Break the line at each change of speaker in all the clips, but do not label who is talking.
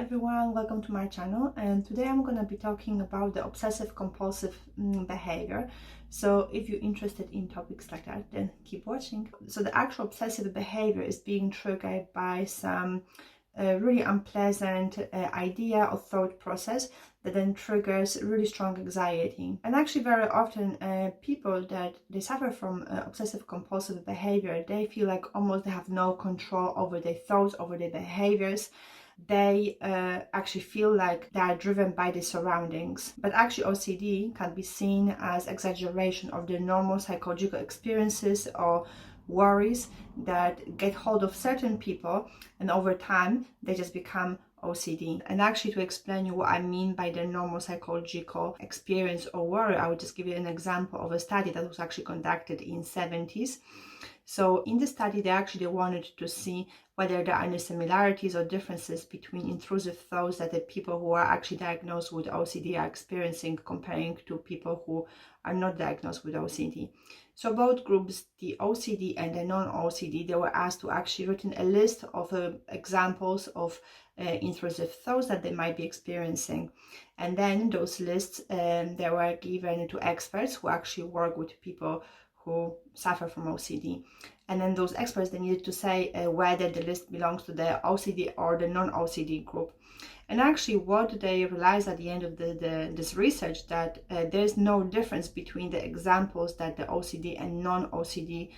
everyone, welcome to my channel, and today I'm going to be talking about the obsessive compulsive behavior. So if you're interested in topics like that, then keep watching. So the actual obsessive behavior is being triggered by some really unpleasant idea or thought process that then triggers really strong anxiety. And actually very often people that they suffer from obsessive compulsive behavior, they feel like almost they have no control over their thoughts, over their behaviors. They actually feel like they are driven by the surroundings. But actually OCD can be seen as exaggeration of the normal psychological experiences or worries that get hold of certain people, and over time they just become OCD. And actually, to explain you what I mean by the normal psychological experience or worry, I would just give you an example of a study that was actually conducted in 70s. So in the study, they wanted to see whether there are any similarities or differences between intrusive thoughts that the people who are actually diagnosed with OCD are experiencing comparing to people who are not diagnosed with OCD. So both groups, the OCD and the non-OCD, they were asked to actually written a list of examples of intrusive thoughts that they might be experiencing. And then those lists, they were given to experts who actually work with people who suffer from OCD. And then those experts, they needed to say whether the list belongs to the OCD or the non-OCD group. And actually what they realized at the end of this research, that there's no difference between the examples that the OCD and non-OCD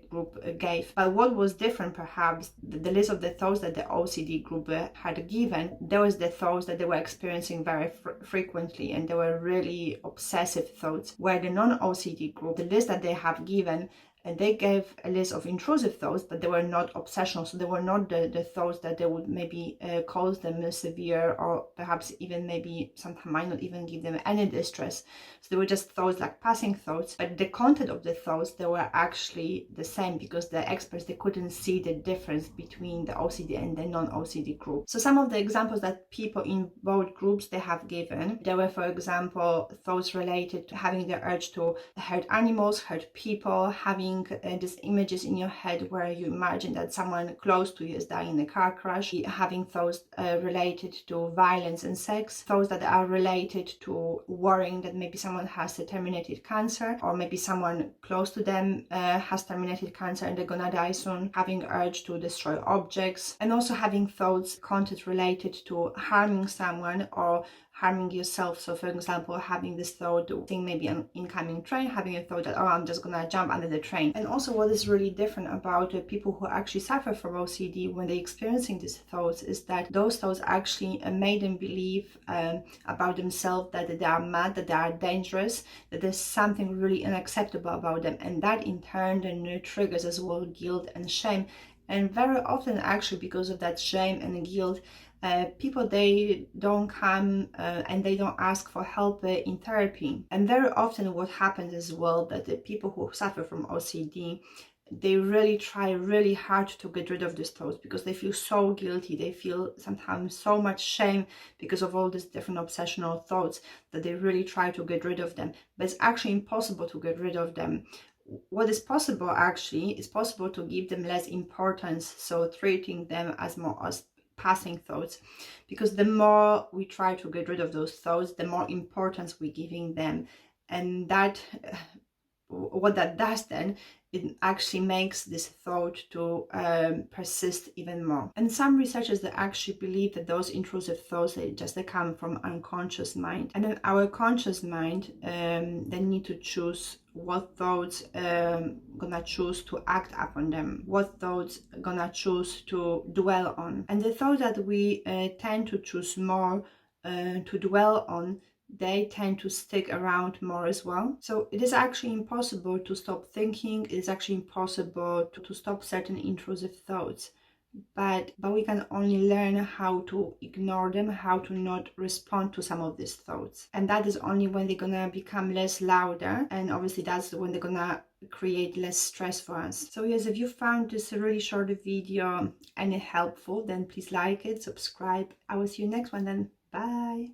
group gave. But what was different, perhaps, the list of the thoughts that the OCD group had given, there was the thoughts that they were experiencing very frequently, and they were really obsessive thoughts, where the non-OCD group, the list that they have given, and they gave a list of intrusive thoughts, but they were not obsessional. So they were not the thoughts that they would maybe cause them severe, or perhaps even maybe sometimes might not even give them any distress. So they were just thoughts, like passing thoughts. But the content of the thoughts, they were actually the same, because the experts, they couldn't see the difference between the OCD and the non-OCD group. So some of the examples that people in both groups they have given, there were, for example, thoughts related to having the urge to hurt animals, hurt people, having these images in your head where you imagine that someone close to you is dying in a car crash, having thoughts related to violence and sex, thoughts that are related to worrying that maybe someone has a terminated cancer, or maybe someone close to them has terminated cancer and they're gonna die soon, having urge to destroy objects, and also having thoughts, content related to harming someone or harming yourself. So for example, having this thought, seeing maybe an incoming train, having a thought that, oh, I'm just gonna jump under the train. And also what is really different about people who actually suffer from OCD when they're experiencing these thoughts is that those thoughts actually made them believe about themselves that they are mad, that they are dangerous, that there's something really unacceptable about them, and that in turn then triggers as well guilt and shame. And very often, actually, because of that shame and guilt, people, they don't come and they don't ask for help in therapy. And very often what happens as well, that the people who suffer from OCD, they really try really hard to get rid of these thoughts, because they feel so guilty, they feel sometimes so much shame because of all these different obsessional thoughts, that they really try to get rid of them. But it's actually impossible to get rid of them. What is possible, actually, is possible to give them less importance, so treating them as more as passing thoughts, because the more we try to get rid of those thoughts, the more importance we're giving them. And that what that does then, it actually makes this thought to persist even more. And some researchers, they actually believe that those intrusive thoughts, they come from unconscious mind, and then our conscious mind they need to choose what thoughts gonna choose to act upon them, what thoughts gonna choose to dwell on. And the thought that we tend to choose more to dwell on, they tend to stick around more as well. So it is actually impossible to stop thinking. It is actually impossible to stop certain intrusive thoughts, but we can only learn how to ignore them, how to not respond to some of these thoughts. And that is only when they're gonna become less louder, and obviously that's when they're gonna create less stress for us. So yes, if you found this really short video any helpful, then please like it, subscribe. I will see you next one then. Bye.